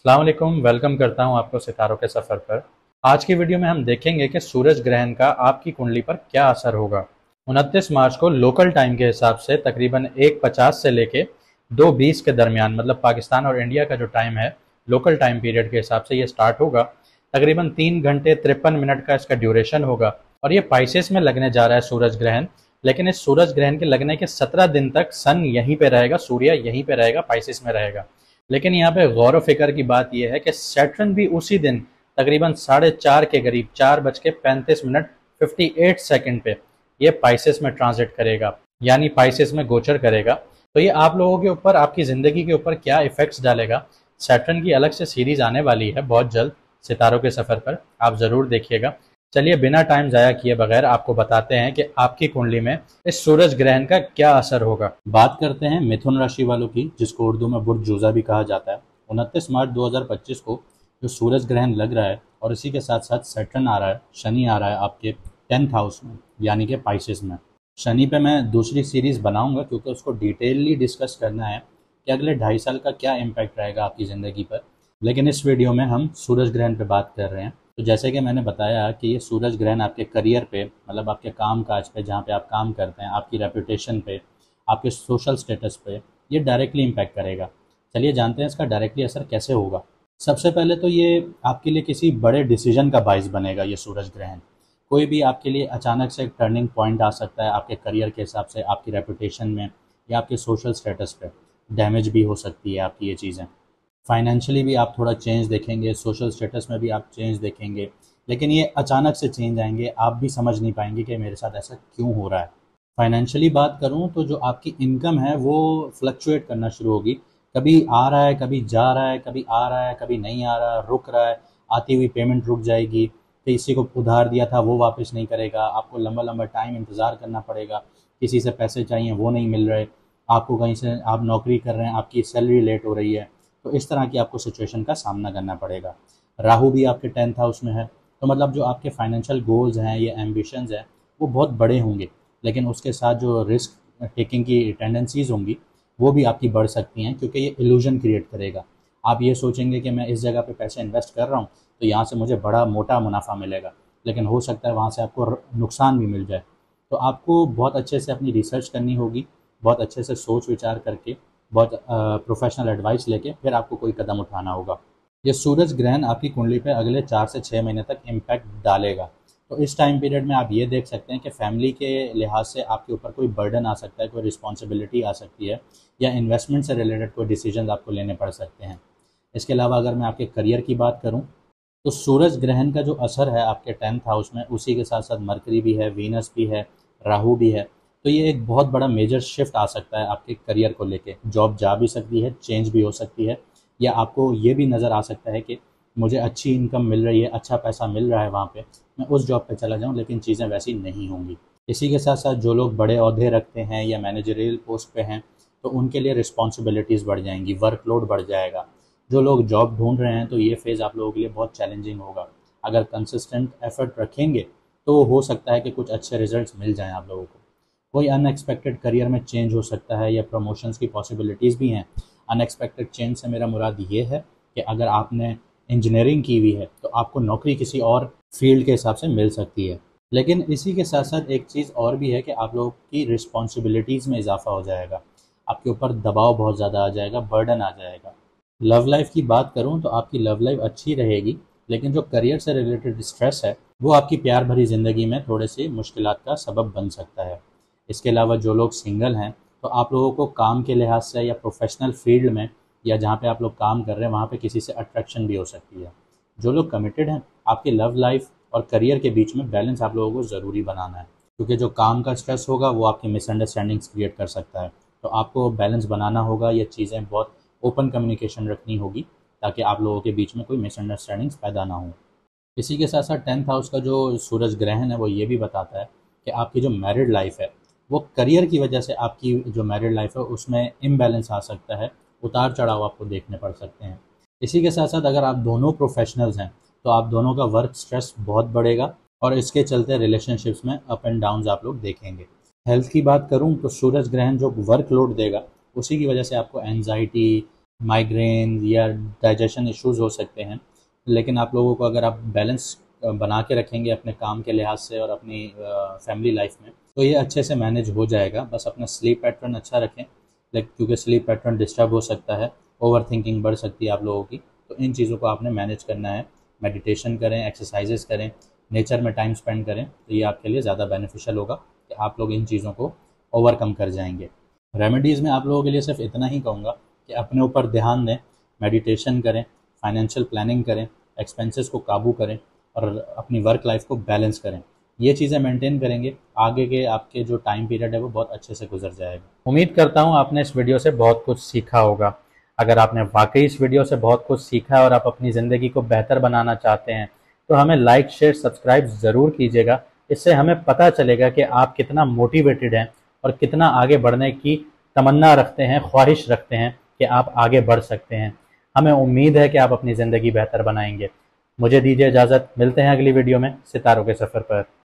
अस्सलाम वालेकुम, वेलकम करता हूं आपको सितारों के सफ़र पर। आज की वीडियो में हम देखेंगे कि सूरज ग्रहण का आपकी कुंडली पर क्या असर होगा। 29 मार्च को लोकल टाइम के हिसाब से तकरीबन 1:50 से लेके 2:20 के दरमियान, मतलब पाकिस्तान और इंडिया का जो टाइम है लोकल टाइम पीरियड के हिसाब से ये स्टार्ट होगा। तकरीबन 3 घंटे 53 मिनट का इसका ड्यूरेशन होगा और ये पाइसेस में लगने जा रहा है सूरज ग्रहण। लेकिन इस सूरज ग्रहण के लगने के 17 दिन तक सन यहीं पे रहेगा, सूर्य यहीं पे रहेगा, पाइसेस में रहेगा। लेकिन यहाँ पे गौर व फिक्र की बात यह है कि सैटर्न भी उसी दिन तकरीबन 4:30 के करीब 4:35 58 सेकंड पे ये पाइसेस में ट्रांजिट करेगा, यानी पाइसेस में गोचर करेगा। तो ये आप लोगों के ऊपर, आपकी ज़िंदगी के ऊपर क्या इफ़ेक्ट्स डालेगा। सैटर्न की अलग से सीरीज़ आने वाली है बहुत जल्द सितारों के सफ़र पर, आप ज़रूर देखिएगा। चलिए बिना टाइम ज़ाया किए बगैर आपको बताते हैं कि आपकी कुंडली में इस सूरज ग्रहण का क्या असर होगा। बात करते हैं मिथुन राशि वालों की, जिसको उर्दू में बुर्ज जुज़ा भी कहा जाता है। 29 मार्च 2025 को जो सूरज ग्रहण लग रहा है और इसी के साथ साथ सैटर्न आ रहा है, शनि आ रहा है आपके 10th हाउस में, यानी कि पाइसेस में। शनि पे मैं दूसरी सीरीज़ बनाऊंगा क्योंकि उसको डिटेलली डिस्कस करना है कि अगले 2.5 साल का क्या इम्पैक्ट रहेगा आपकी ज़िंदगी पर। लेकिन इस वीडियो में हम सूरज ग्रहण पे बात कर रहे हैं। तो जैसे कि मैंने बताया कि ये सूरज ग्रहण आपके करियर पे, मतलब आपके काम काज पे, जहाँ पे आप काम करते हैं, आपकी रेपुटेशन पे, आपके सोशल स्टेटस पे ये डायरेक्टली इम्पैक्ट करेगा। चलिए जानते हैं इसका डायरेक्टली असर कैसे होगा। सबसे पहले तो ये आपके लिए किसी बड़े डिसीजन का बाइस बनेगा। ये सूरज ग्रहण कोई भी आपके लिए अचानक से एक टर्निंग पॉइंट आ सकता है आपके करियर के हिसाब से, आपकी रेपुटेशन में या आपके सोशल स्टेटस पे डैमेज भी हो सकती है आपकी ये चीज़ें। फाइनेंशियली भी आप थोड़ा चेंज देखेंगे, सोशल स्टेटस में भी आप चेंज देखेंगे, लेकिन ये अचानक से चेंज आएंगे, आप भी समझ नहीं पाएंगे कि मेरे साथ ऐसा क्यों हो रहा है। फाइनेंशियली बात करूँ तो जो आपकी इनकम है वो फ्लक्चुएट करना शुरू होगी। कभी आ रहा है, कभी जा रहा है, कभी आ रहा है, कभी नहीं आ रहा, रुक रहा है, आती हुई पेमेंट रुक जाएगी, किसी को उधार दिया था वो वापस नहीं करेगा, आपको लंबा लंबा टाइम इंतज़ार करना पड़ेगा, किसी से पैसे चाहिए वो नहीं मिल रहे, आपको कहीं से, आप नौकरी कर रहे हैं, आपकी सैलरी लेट हो रही है, तो इस तरह की आपको सिचुएशन का सामना करना पड़ेगा। राहु भी आपके 10th हाउस में है, तो मतलब जो आपके फाइनेंशियल गोल्स हैं या एम्बिशंस हैं वो बहुत बड़े होंगे, लेकिन उसके साथ जो रिस्क टेकिंग की टेंडेंसीज होंगी वो भी आपकी बढ़ सकती हैं, क्योंकि ये इल्यूजन क्रिएट करेगा। आप ये सोचेंगे कि मैं इस जगह पे पैसे इन्वेस्ट कर रहा हूँ तो यहाँ से मुझे बड़ा मोटा मुनाफा मिलेगा, लेकिन हो सकता है वहाँ से आपको नुकसान भी मिल जाए। तो आपको बहुत अच्छे से अपनी रिसर्च करनी होगी, बहुत अच्छे से सोच विचार करके, बहुत प्रोफेशनल एडवाइस लेके फिर आपको कोई कदम उठाना होगा। ये सूरज ग्रहण आपकी कुंडली पे अगले 4 से 6 महीने तक इम्पैक्ट डालेगा। तो इस टाइम पीरियड में आप ये देख सकते हैं कि फैमिली के लिहाज से आपके ऊपर कोई बर्डन आ सकता है, कोई रिस्पॉन्सिबिलिटी आ सकती है, या इन्वेस्टमेंट से रिलेटेड कोई डिसीजन आपको लेने पड़ सकते हैं। इसके अलावा अगर मैं आपके करियर की बात करूँ तो सूरज ग्रहण का जो असर है आपके 10th हाउस में, उसी के साथ साथ मरकरी भी है, वीनस भी है, राहु भी है। तो ये एक बहुत बड़ा मेजर शिफ्ट आ सकता है आपके करियर को लेके। जॉब जा भी सकती है, चेंज भी हो सकती है, या आपको ये भी नज़र आ सकता है कि मुझे अच्छी इनकम मिल रही है, अच्छा पैसा मिल रहा है वहाँ पे, मैं उस जॉब पे चला जाऊँ, लेकिन चीज़ें वैसी नहीं होंगी। इसी के साथ साथ जो लोग बड़े ओहदे रखते हैं या मैनेजरियल पोस्ट पे हैं तो उनके लिए रिस्पॉन्सिबिलिटीज़ बढ़ जाएंगी, वर्कलोड बढ़ जाएगा। जो लोग जॉब ढूंढ रहे हैं तो ये फेज़ आप लोगों के लिए बहुत चैलेंजिंग होगा। अगर कंसिस्टेंट एफर्ट रखेंगे तो हो सकता है कि कुछ अच्छे रिजल्ट्स मिल जाएं आप लोगों को। कोई अनएक्सपेक्टेड करियर में चेंज हो सकता है या प्रमोशंस की पॉसिबिलिटीज़ भी हैं। अनएक्सपेक्टेड चेंज से मेरा मुराद ये है कि अगर आपने इंजीनियरिंग की हुई है तो आपको नौकरी किसी और फील्ड के हिसाब से मिल सकती है। लेकिन इसी के साथ साथ एक चीज़ और भी है कि आप लोगों की रिस्पॉन्सिबिलिटीज़ में इजाफा हो जाएगा, आपके ऊपर दबाव बहुत ज़्यादा आ जाएगा, बर्डन आ जाएगा। लव लाइफ की बात करूं तो आपकी लव लाइफ अच्छी रहेगी, लेकिन जो करियर से रिलेटेड स्ट्रेस है वो आपकी प्यार भरी ज़िंदगी में थोड़े से मुश्किलात का सबब बन सकता है। इसके अलावा जो लोग सिंगल हैं तो आप लोगों को काम के लिहाज से या प्रोफेशनल फील्ड में या जहाँ पे आप लोग काम कर रहे हैं वहाँ पे किसी से अट्रैक्शन भी हो सकती है। जो लोग कमिटेड हैं, आपकी लव लाइफ और करियर के बीच में बैलेंस आप लोगों को ज़रूरी बनाना है, क्योंकि जो काम का स्ट्रेस होगा वो आपकी मिसअंडरस्टैंडिंग्स क्रिएट कर सकता है। तो आपको बैलेंस बनाना होगा, ये चीज़ें बहुत ओपन कम्युनिकेशन रखनी होगी ताकि आप लोगों के बीच में कोई मिसअंडरस्टैंडिंग्स पैदा ना हो। इसी के साथ साथ 10th हाउस का जो सूरज ग्रहण है वो ये भी बताता है कि आपकी जो मैरिड लाइफ है वो करियर की वजह से, आपकी जो मैरिड लाइफ है उसमें इम्बैलेंस आ सकता है, उतार चढ़ाव आपको देखने पड़ सकते हैं। इसी के साथ साथ अगर आप दोनों प्रोफेशनल्स हैं तो आप दोनों का वर्क स्ट्रेस बहुत बढ़ेगा और इसके चलते रिलेशनशिप्स में अप एंड डाउन्स आप लोग देखेंगे। हेल्थ की बात करूं तो सूरज ग्रहण जो वर्कलोड देगा उसी की वजह से आपको एंजाइटी, माइग्रेन या डाइजेशन इश्यूज़ हो सकते हैं। लेकिन आप लोगों को अगर आप बैलेंस बना के रखेंगे अपने काम के लिहाज से और अपनी फैमिली लाइफ में, तो ये अच्छे से मैनेज हो जाएगा। बस अपना स्लीप पैटर्न अच्छा रखें, लाइक क्योंकि स्लीप पैटर्न डिस्टर्ब हो सकता है, ओवर थिंकिंग बढ़ सकती है आप लोगों की, तो इन चीज़ों को आपने मैनेज करना है। मेडिटेशन करें, एक्सरसाइजेस करें, नेचर में टाइम स्पेंड करें, तो ये आपके लिए ज़्यादा बेनिफिशियल होगा कि आप लोग इन चीज़ों को ओवरकम कर जाएंगे। रेमेडीज़ में आप लोगों के लिए सिर्फ इतना ही कहूँगा कि अपने ऊपर ध्यान दें, मेडिटेशन करें, फाइनेंशियल प्लानिंग करें, एक्सपेंसेस को काबू करें और अपनी वर्क लाइफ को बैलेंस करें। ये चीज़ें मेंटेन करेंगे, आगे के आपके जो टाइम पीरियड है वो बहुत अच्छे से गुजर जाएगा। उम्मीद करता हूँ आपने इस वीडियो से बहुत कुछ सीखा होगा। अगर आपने वाकई इस वीडियो से बहुत कुछ सीखा है और आप अपनी ज़िंदगी को बेहतर बनाना चाहते हैं, तो हमें लाइक, शेयर, सब्सक्राइब ज़रूर कीजिएगा। इससे हमें पता चलेगा कि आप कितना मोटिवेटेड हैं और कितना आगे बढ़ने की तमन्ना रखते हैं, ख्वाहिश रखते हैं कि आप आगे बढ़ सकते हैं। हमें उम्मीद है कि आप अपनी ज़िंदगी बेहतर बनाएंगे। मुझे दीजिए इजाज़त, मिलते हैं अगली वीडियो में सितारों के सफ़र पर।